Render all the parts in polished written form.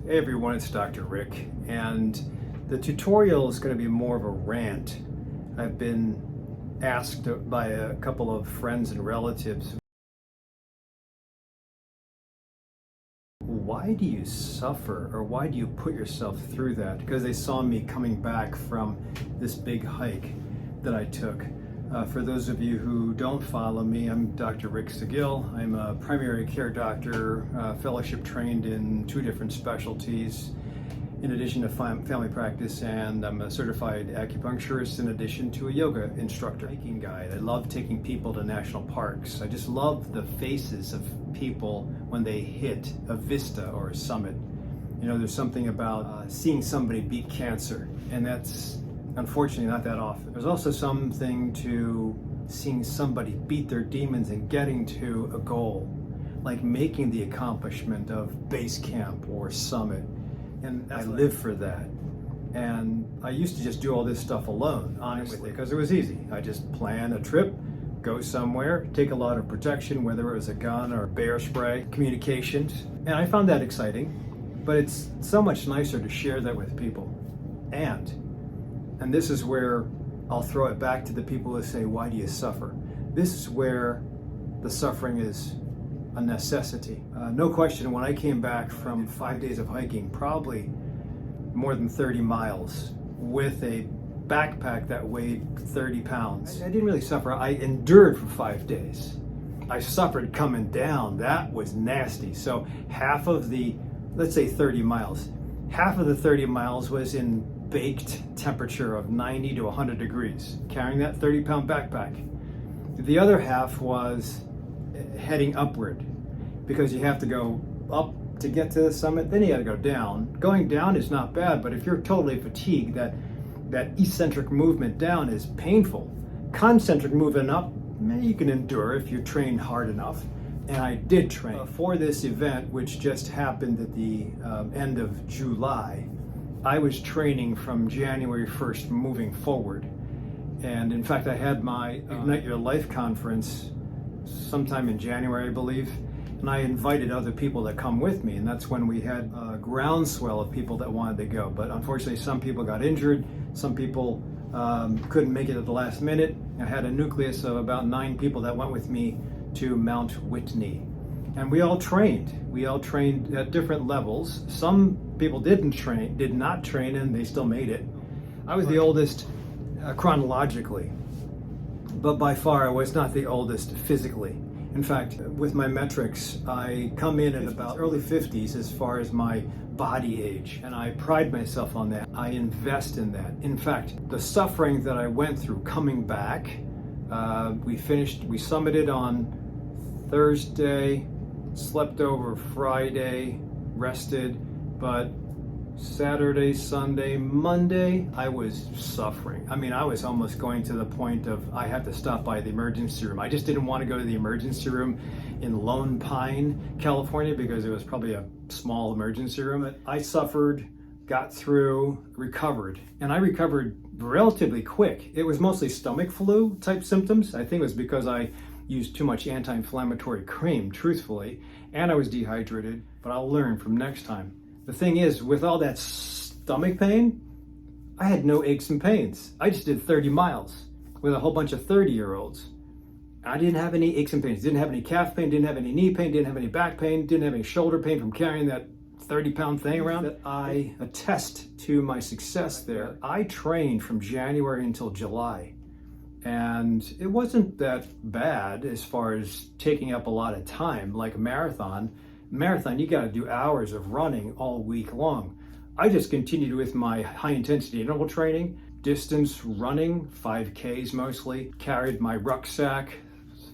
Hey everyone, it's Dr. Rick, and the tutorial is going to be more of a rant. I've been asked by a couple of friends and relatives, why do you suffer, or why do you put yourself through that? Because they saw me coming back from this big hike that I took. For those of you who don't follow me, I'm Dr. Rick Seguil. I'm a primary care doctor, fellowship trained in 2 different specialties, in addition to family practice, and I'm a certified acupuncturist in addition to a yoga instructor. Hiking guide. I love taking people to national parks. I just love the faces of people when they hit a vista or a summit. You know, there's something about seeing somebody beat cancer, and that's unfortunately not that often. There's also something to seeing somebody beat their demons and getting to a goal, like making the accomplishment of base camp or summit. And I live for that. And I used to just do all this stuff alone, honestly, because it was easy. I just plan a trip, go somewhere, take a lot of protection, whether it was a gun or bear spray, communications. And I found that exciting, but it's so much nicer to share that with people. And this is where I'll throw it back to the people who say, why do you suffer? This is where the suffering is a necessity. No question, when I came back from 5 days of hiking, probably more than 30 miles, with a backpack that weighed 30 pounds, I didn't really suffer. I endured for 5 days. I suffered coming down. That was nasty. So half of the, let's say 30 miles, half of the 30 miles was in baked temperature of 90 to 100 degrees, carrying that 30-pound backpack. The other half was heading upward, because you have to go up to get to the summit, then you got to go down. Going down is not bad, but if you're totally fatigued, that eccentric movement down is painful. Concentric movement up, you can endure if you train hard enough. And I did train. For this event, which just happened at the end of July, I was training from January 1st moving forward. And in fact, I had my Ignite Your Life conference sometime in January, I believe. And I invited other people to come with me. And that's when we had a groundswell of people that wanted to go. But unfortunately, some people got injured. Some people couldn't make it at the last minute. I had a nucleus of about 9 people that went with me to Mount Whitney. And we all trained. We all trained at different levels. Some people did not train, and they still made it. I was the oldest chronologically, but by far I was not the oldest physically. In fact, with my metrics, I come in at about early 50s as far as my body age, and I pride myself on that. I invest in that. In fact, the suffering that I went through coming back, we summited on Thursday, slept over Friday, rested, but Saturday, Sunday, Monday, I was suffering. I mean, I was almost going to the point of I had to stop by the emergency room. I just didn't want to go to the emergency room in Lone Pine, California, because it was probably a small emergency room. But I suffered, got through, recovered, and I recovered relatively quick. It was mostly stomach flu type symptoms. I think it was because I used too much anti-inflammatory cream, truthfully, and I was dehydrated, but I'll learn from next time. The thing is, with all that stomach pain, I had no aches and pains. I just did 30 miles with a whole bunch of 30-year-olds. I didn't have any aches and pains, didn't have any calf pain, didn't have any knee pain, didn't have any back pain, didn't have any shoulder pain from carrying that 30-pound thing around. That I attest to my success there. I trained from January until July. And it wasn't that bad as far as taking up a lot of time, like a marathon. Marathon, you got to do hours of running all week long. I just continued with my high intensity interval training, distance running, 5Ks mostly, carried my rucksack,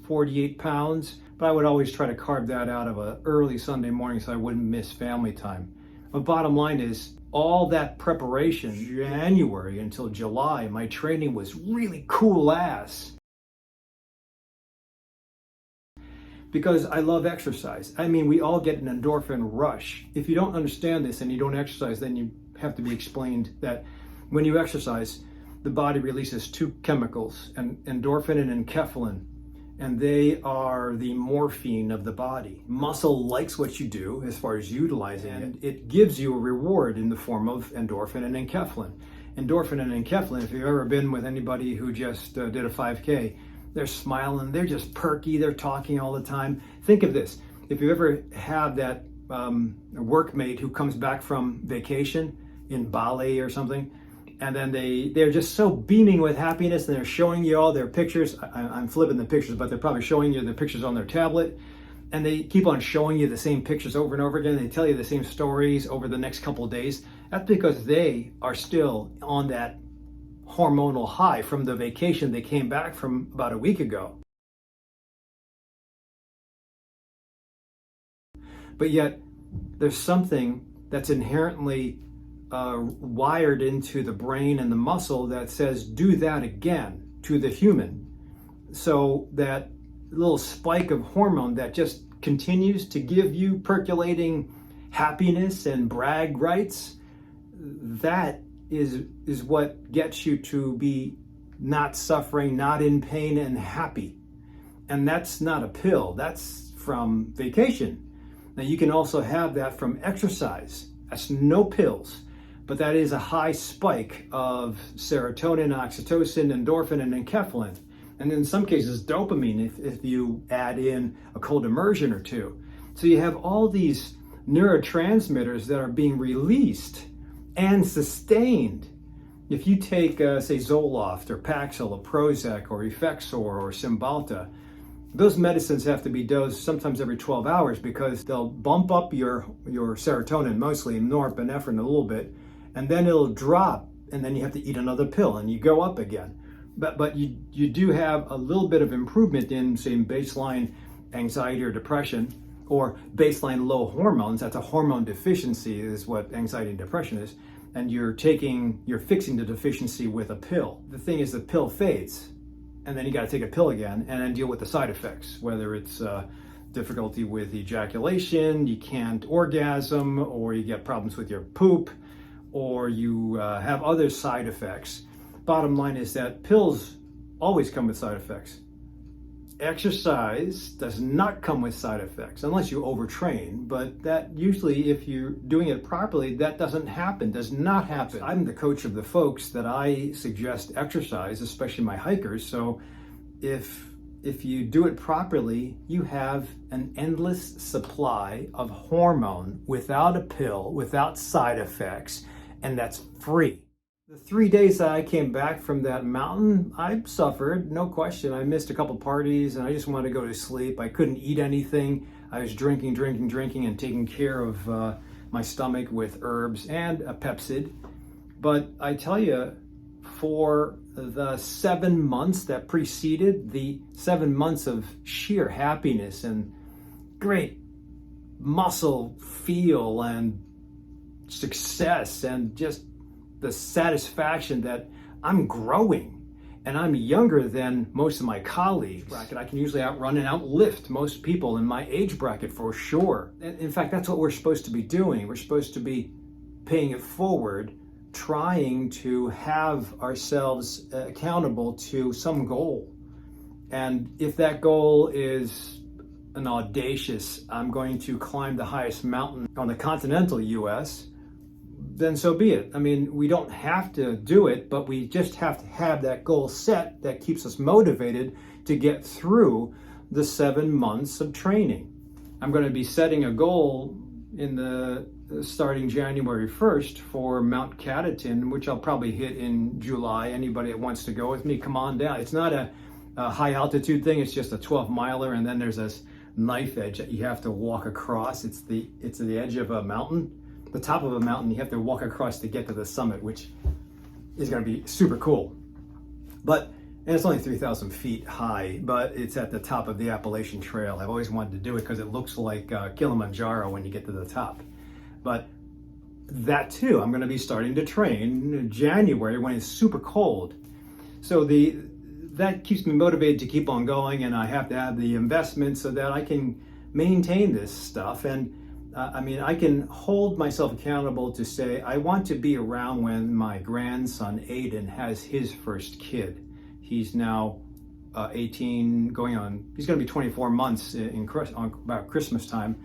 48 pounds, but I would always try to carve that out of an early Sunday morning so I wouldn't miss family time. But bottom line is, all that preparation, January until July, my training was really cool ass. Because I love exercise. I mean, we all get an endorphin rush. If you don't understand this and you don't exercise, then you have to be explained that when you exercise, the body releases 2 chemicals, endorphin and enkephalin. and they are the morphine of the body. Muscle likes what you do as far as utilizing it. It gives you a reward in the form of endorphin and enkephalin. Endorphin and enkephalin, if you've ever been with anybody who just did a 5K, they're smiling, they're just perky, they're talking all the time. Think of this, if you ever have that workmate who comes back from vacation in Bali or something, and then they're just so beaming with happiness, and they're showing you all their pictures. I'm flipping the pictures, but they're probably showing you the pictures on their tablet, and they keep on showing you the same pictures over and over again. They tell you the same stories over the next couple of days. That's because they are still on that hormonal high from the vacation they came back from about a week ago. But yet, there's something that's inherently wired into the brain and the muscle that says, do that again to the human. So that little spike of hormone that just continues to give you percolating happiness and brag rights, that is what gets you to be not suffering, not in pain, and happy. And that's not a pill, that's from vacation. Now you can also have that from exercise. That's no pills, but that is a high spike of serotonin, oxytocin, endorphin, and enkephalin. And in some cases, dopamine, if you add in a cold immersion or two. So you have all these neurotransmitters that are being released and sustained. If you take, say, Zoloft or Paxil or Prozac or Effexor or Cymbalta, those medicines have to be dosed sometimes every 12 hours because they'll bump up your serotonin, mostly norepinephrine a little bit, and then it'll drop, and then you have to eat another pill and you go up again. But you do have a little bit of improvement in, say, baseline anxiety or depression, or baseline low hormones. That's a hormone deficiency is what anxiety and depression is. And you're fixing the deficiency with a pill. The thing is the pill fades, and then you got to take a pill again and then deal with the side effects, whether it's difficulty with ejaculation, you can't orgasm, or you get problems with your poop, or you have other side effects. Bottom line is that pills always come with side effects. Exercise does not come with side effects unless you overtrain, but that usually, if you're doing it properly, that does not happen. I'm the coach of the folks that I suggest exercise, especially my hikers. So if you do it properly, you have an endless supply of hormone without a pill, without side effects, and that's free. The 3 days that I came back from that mountain, I suffered, no question. I missed a couple parties and I just wanted to go to sleep. I couldn't eat anything. I was drinking and taking care of my stomach with herbs and a Pepsid. But I tell you, for the 7 months that preceded, the 7 months of sheer happiness and great muscle feel and success and just the satisfaction that I'm growing and I'm younger than most of my colleagues. I can usually outrun and outlift most people in my age bracket for sure. In fact, that's what we're supposed to be doing. We're supposed to be paying it forward, trying to have ourselves accountable to some goal. And if that goal is an audacious, I'm going to climb the highest mountain on the continental US, then so be it. I mean, we don't have to do it, but we just have to have that goal set that keeps us motivated to get through the 7 months of training. I'm going to be setting a goal in the starting January 1st for Mount Catteton, which I'll probably hit in July. Anybody that wants to go with me, come on down. It's not a high altitude thing. It's just a 12 miler, and then there's this knife edge that you have to walk across. It's the edge of a mountain. The top of a mountain you have to walk across to get to the summit, which is going to be super cool. And it's only 3,000 feet high, but it's at the top of the Appalachian Trail. I've always wanted to do it because it looks like Kilimanjaro when you get to the top. But that too, I'm going to be starting to train in January when it's super cold. So that keeps me motivated to keep on going, and I have to have the investment so that I can maintain this stuff. And I can hold myself accountable to say, I want to be around when my grandson Aiden has his first kid. He's now 18, he's going to be 24 months about Christmas time.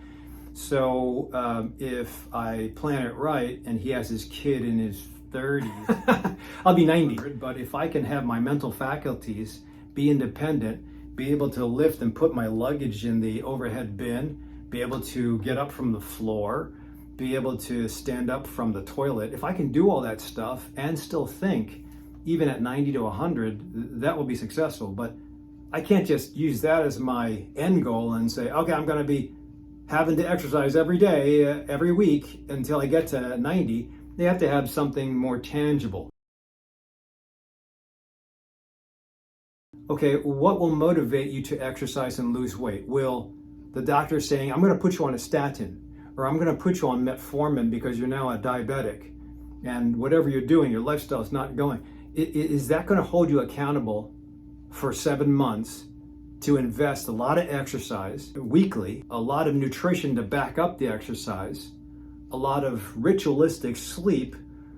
So if I plan it right and he has his kid in his 30s, I'll be 90. But if I can have my mental faculties, be independent, be able to lift and put my luggage in the overhead bin, be able to get up from the floor, be able to stand up from the toilet, if I can do all that stuff and still think, even at 90 to 100, that will be successful. But I can't just use that as my end goal and say, okay, I'm going to be having to exercise every day, every week until I get to 90. They have to have something more tangible. Okay, what will motivate you to exercise and lose weight? Will the doctor saying, I'm going to put you on a statin, or I'm going to put you on metformin because you're now a diabetic, and whatever you're doing, your lifestyle is not going. Is that going to hold you accountable for 7 months to invest a lot of exercise weekly, a lot of nutrition to back up the exercise, a lot of ritualistic sleep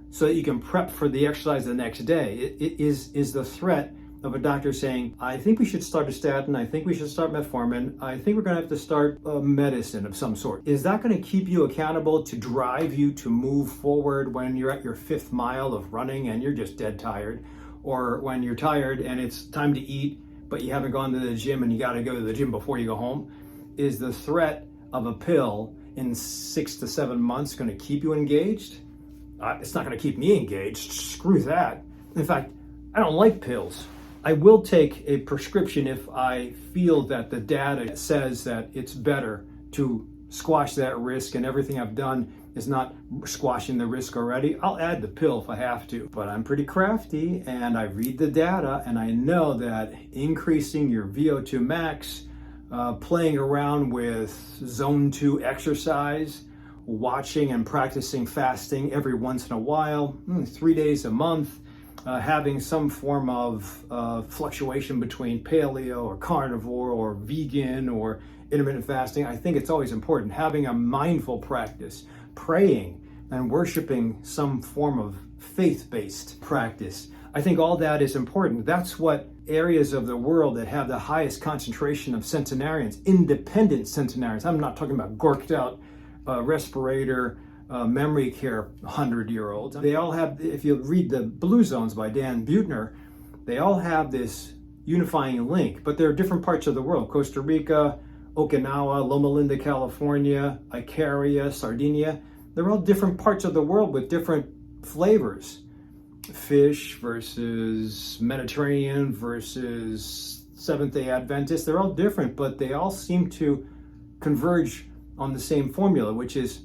so that you can prep for the exercise the next day? Is the threat of a doctor saying, I think we should start a statin, I think we should start metformin, I think we're going to have to start a medicine of some sort. Is that going to keep you accountable to drive you to move forward when you're at your 5th mile of running and you're just dead tired? Or when you're tired and it's time to eat, but you haven't gone to the gym and you got to go to the gym before you go home? Is the threat of a pill in 6 to 7 months going to keep you engaged? It's not going to keep me engaged. Screw that. In fact, I don't like pills. I will take a prescription if I feel that the data says that it's better to squash that risk and everything I've done is not squashing the risk already. I'll add the pill if I have to, but I'm pretty crafty and I read the data and I know that increasing your VO2 max, playing around with zone 2 exercise, watching and practicing fasting every once in a while, 3 days a month, having some form of fluctuation between paleo or carnivore or vegan or intermittent fasting. I think it's always important. Having a mindful practice, praying and worshiping some form of faith-based practice. I think all that is important. That's what areas of the world that have the highest concentration of centenarians, independent centenarians. I'm not talking about gorked out respirator, memory care 100-year-olds. They all have, if you read the Blue Zones by Dan Buettner, they all have this unifying link, but they're different parts of the world. Costa Rica, Okinawa, Loma Linda, California, Icaria, Sardinia. They're all different parts of the world with different flavors. Fish versus Mediterranean versus Seventh-day Adventist. They're all different, but they all seem to converge on the same formula, which is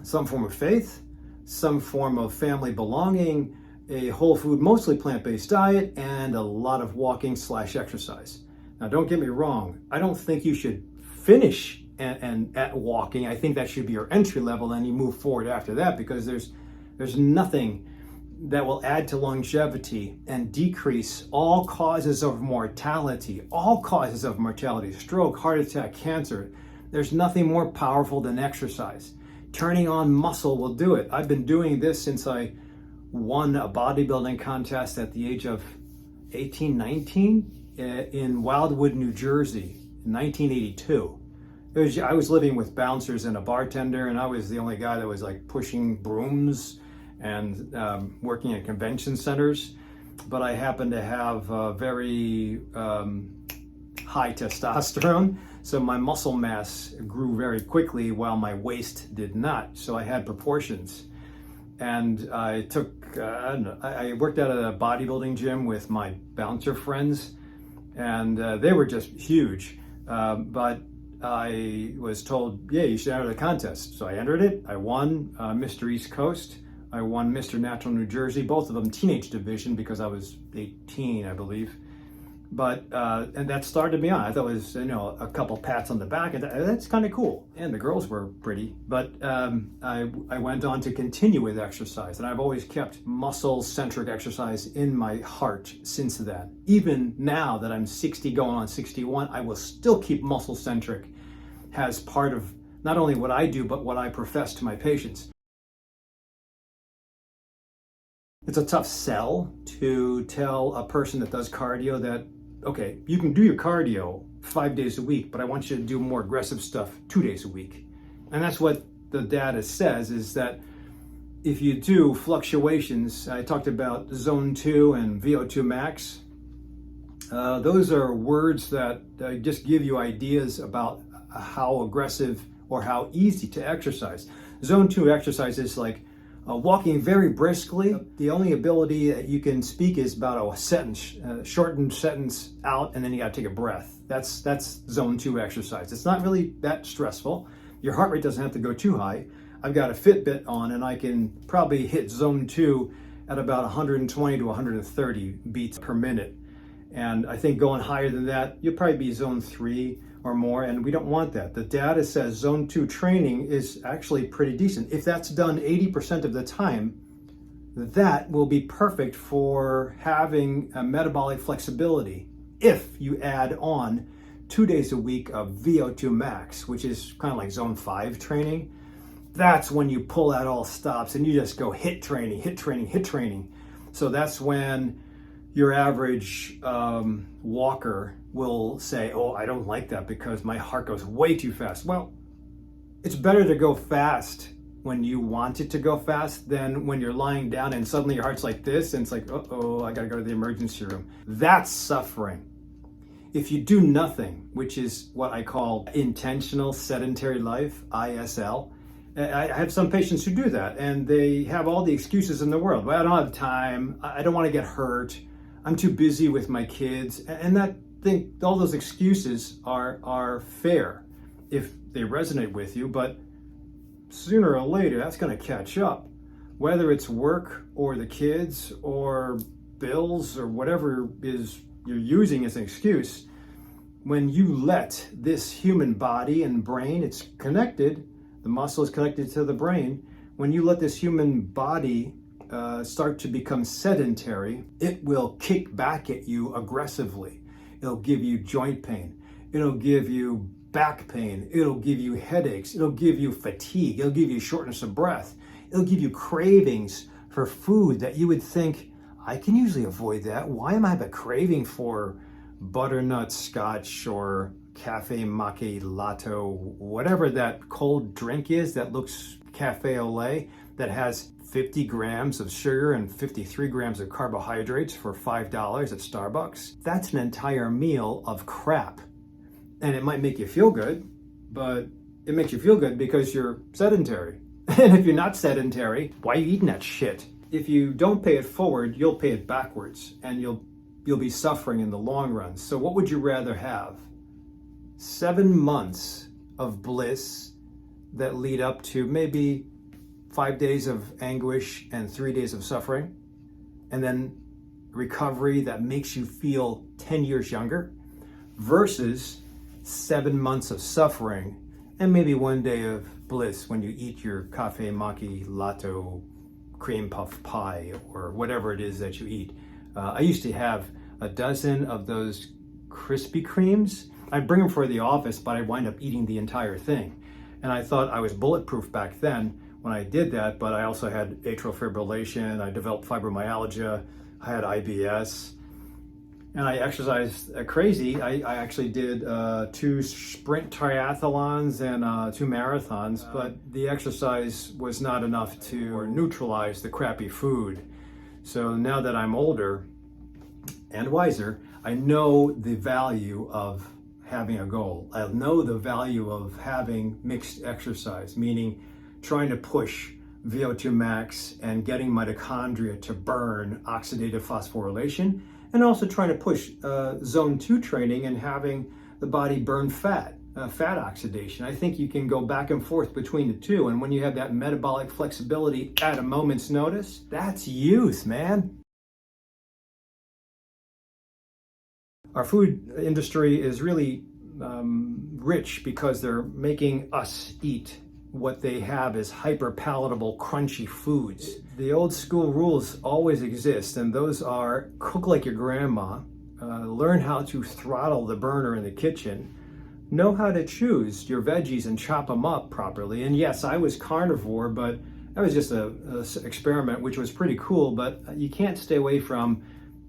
some form of faith, some form of family belonging, a whole food, mostly plant-based diet, and a lot of walking/exercise. Now, don't get me wrong. I don't think you should finish at walking. I think that should be your entry level, and you move forward after that, because there's nothing that will add to longevity and decrease all causes of mortality, stroke, heart attack, cancer. There's nothing more powerful than exercise. Turning on muscle will do it. I've been doing this since I won a bodybuilding contest at the age of 18, 19 in Wildwood, New Jersey in 1982. I was living with bouncers and a bartender, and I was the only guy that was like pushing brooms and working at convention centers. But I happened to have very high testosterone, so my muscle mass grew very quickly while my waist did not. So I had proportions. And I worked out at a bodybuilding gym with my bouncer friends, and they were just huge. But I was told, yeah, you should enter the contest. So I entered it. I won Mr. East Coast. I won Mr. Natural New Jersey, both of them teenage division because I was 18, I believe. But and that started me on. I thought it was, a couple pats on the back, and that's kind of cool. And the girls were pretty. But I went on to continue with exercise, and I've always kept muscle-centric exercise in my heart since then. Even now that I'm 60 going on 61, I will still keep muscle-centric as part of not only what I do, but what I profess to my patients. It's a tough sell to tell a person that does cardio that okay, you can do your cardio 5 days a week, but I want you to do more aggressive stuff 2 days a week. And that's what the data says, is that if you do fluctuations, I talked about zone 2 and VO2 max. Those are words that just give you ideas about how aggressive or how easy to exercise. Zone 2 exercise is like walking very briskly. The only ability that you can speak is about a sentence, shortened sentence out, and then you got to take a breath. That's zone 2 exercise. It's not really that stressful. Your heart rate doesn't have to go too high. I've got a Fitbit on, and I can probably hit zone 2 at about 120 to 130 beats per minute. And I think going higher than that, you'll probably be zone 3 or more, and we don't want that. The data says zone 2 training is actually pretty decent. If that's done 80% of the time, that will be perfect for having a metabolic flexibility. If you add on 2 days a week of VO2 max, which is kind of like zone 5 training, that's when you pull out all stops and you just go hit training, hit training, hit training. So that's when your average walker will say, oh, I don't like that because my heart goes way too fast. Well, it's better to go fast when you want it to go fast than when you're lying down and suddenly your heart's like this and it's like, uh-oh, I gotta go to the emergency room. That's suffering. If you do nothing, which is what I call intentional sedentary life, ISL, I have some patients who do that and they have all the excuses in the world. Well, I don't have time, I don't wanna get hurt, I'm too busy with my kids, and all those excuses are fair if they resonate with you, but sooner or later that's going to catch up. Whether it's work or the kids or bills or whatever is you're using as an excuse, when you let this human body and brain, it's connected, the muscle is connected to the brain, when you let this human body start to become sedentary, it will kick back at you aggressively. It'll give you joint pain. It'll give you back pain. It'll give you headaches. It'll give you fatigue. It'll give you shortness of breath. It'll give you cravings for food that you would think, I can usually avoid that. Why am I have a craving for butternut scotch or cafe macchiato, whatever that cold drink is that looks cafe au lait, that has 50 grams of sugar and 53 grams of carbohydrates for $5 at Starbucks. That's an entire meal of crap. And it might make you feel good, but it makes you feel good because you're sedentary. And if you're not sedentary, why are you eating that shit? If you don't pay it forward, you'll pay it backwards, and you'll be suffering in the long run. So what would you rather have? 7 months of bliss that lead up to maybe 5 days of anguish and 3 days of suffering, and then recovery that makes you feel 10 years younger, versus 7 months of suffering and maybe 1 day of bliss when you eat your cafe macchiato cream puff pie or whatever it is that you eat. I used to have a dozen of those Krispy Kremes. I'd bring them for the office, but I'd wind up eating the entire thing. And I thought I was bulletproof back then when I did that, but I also had atrial fibrillation, I developed fibromyalgia, I had IBS, and I exercised crazy. I actually did 2 sprint triathlons and 2 marathons, but the exercise was not enough to neutralize the crappy food. So now that I'm older and wiser, I know the value of having a goal. I know the value of having mixed exercise, meaning trying to push VO2 max and getting mitochondria to burn oxidative phosphorylation, and also trying to push zone 2 training and having the body burn fat oxidation. I think you can go back and forth between the two, and when you have that metabolic flexibility at a moment's notice, that's youth, man. Our food industry is really rich because they're making us eat what they have is hyper palatable, crunchy foods. The old school rules always exist, and those are cook like your grandma, learn how to throttle the burner in the kitchen, know how to choose your veggies and chop them up properly. And yes, I was carnivore, but that was just a experiment, which was pretty cool, but you can't stay away from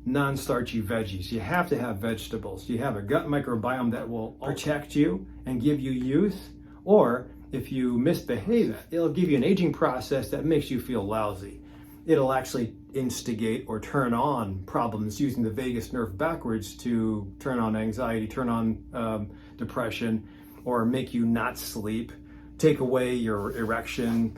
non-starchy veggies. You have to have vegetables. You have a gut microbiome that will protect you and give you youth, or if you misbehave, it'll give you an aging process that makes you feel lousy. It'll actually instigate or turn on problems using the vagus nerve backwards to turn on anxiety, turn on depression, or make you not sleep, take away your erection,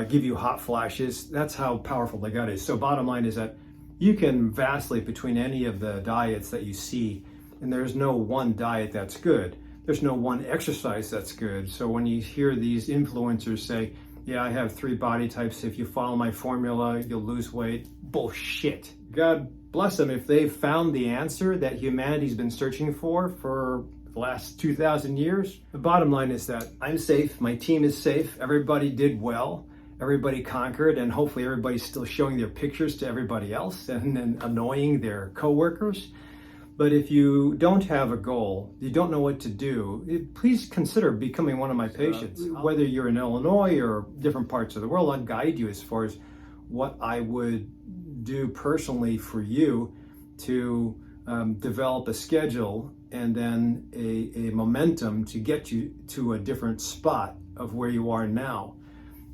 give you hot flashes. That's how powerful the gut is. So bottom line is that you can vacillate between any of the diets that you see, and there's no one diet that's good. There's no one exercise that's good. So when you hear these influencers say, yeah, I have 3 body types, if you follow my formula, you'll lose weight. Bullshit. God bless them if they've found the answer that humanity's been searching for the last 2,000 years. The bottom line is that I'm safe, my team is safe, everybody did well, everybody conquered, and hopefully everybody's still showing their pictures to everybody else and then annoying their coworkers. But if you don't have a goal, you don't know what to do, please consider becoming one of my patients. Whether you're in Illinois or different parts of the world, I'll guide you as far as what I would do personally for you to develop a schedule and then a momentum to get you to a different spot of where you are now.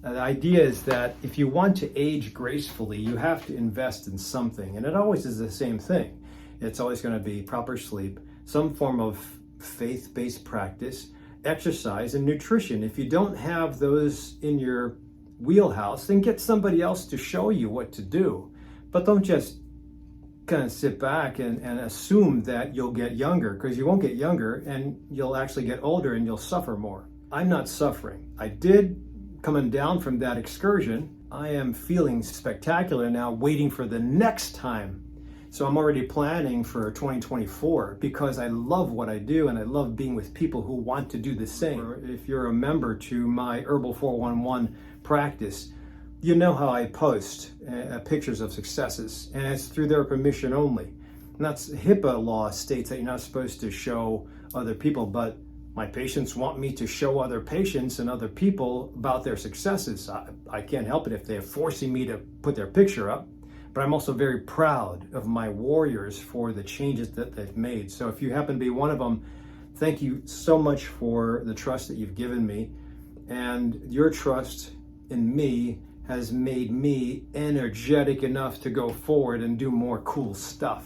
The idea is that if you want to age gracefully, you have to invest in something, and it always is the same thing. It's always going to be proper sleep, some form of faith-based practice, exercise, and nutrition. If you don't have those in your wheelhouse, then get somebody else to show you what to do. But don't just kind of sit back and assume that you'll get younger, because you won't get younger and you'll actually get older and you'll suffer more. I'm not suffering. I did coming down from that excursion. I am feeling spectacular now, waiting for the next time. So I'm already planning for 2024 because I love what I do and I love being with people who want to do the same. If you're a member to my Herbal 411 practice, you know how I post pictures of successes, and it's through their permission only. And that's HIPAA law states that you're not supposed to show other people, but my patients want me to show other patients and other people about their successes. I can't help it if they're forcing me to put their picture up. But I'm also very proud of my warriors for the changes that they've made. So if you happen to be one of them, thank you so much for the trust that you've given me. And your trust in me has made me energetic enough to go forward and do more cool stuff.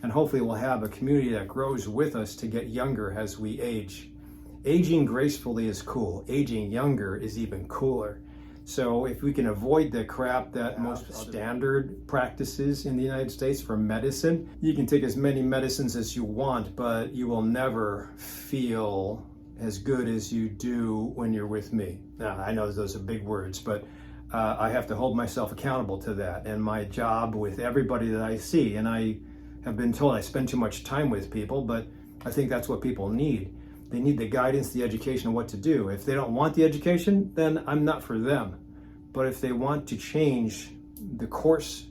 And hopefully we'll have a community that grows with us to get younger as we age. Aging gracefully is cool. Aging younger is even cooler. So if we can avoid the crap that most standard practices in the United States for medicine, you can take as many medicines as you want, but you will never feel as good as you do when you're with me. Now, I know those are big words, but I have to hold myself accountable to that. And my job with everybody that I see, and I have been told I spend too much time with people, but I think that's what people need. They need the guidance, the education of what to do. If they don't want the education, then I'm not for them. But if they want to change the course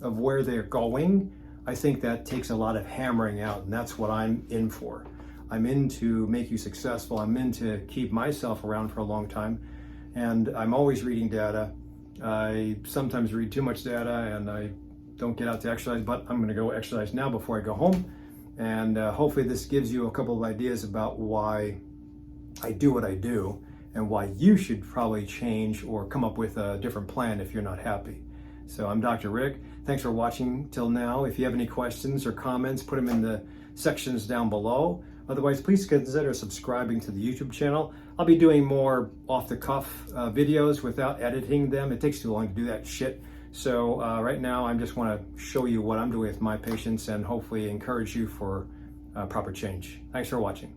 of where they're going, I think that takes a lot of hammering out, and that's what I'm in for. I'm in to make you successful. I'm in to keep myself around for a long time, and I'm always reading data. I sometimes read too much data, and I don't get out to exercise, but I'm gonna go exercise now before I go home. And hopefully this gives you a couple of ideas about why I do what I do and why you should probably change or come up with a different plan if you're not happy. So I'm Dr. Rick. Thanks for watching till now. If you have any questions or comments, put them in the sections down below. Otherwise, please consider subscribing to the YouTube channel. I'll be doing more off-the-cuff videos without editing them. It takes too long to do that shit. So right now, I just want to show you what I'm doing with my patients and hopefully encourage you for proper change. Thanks for watching.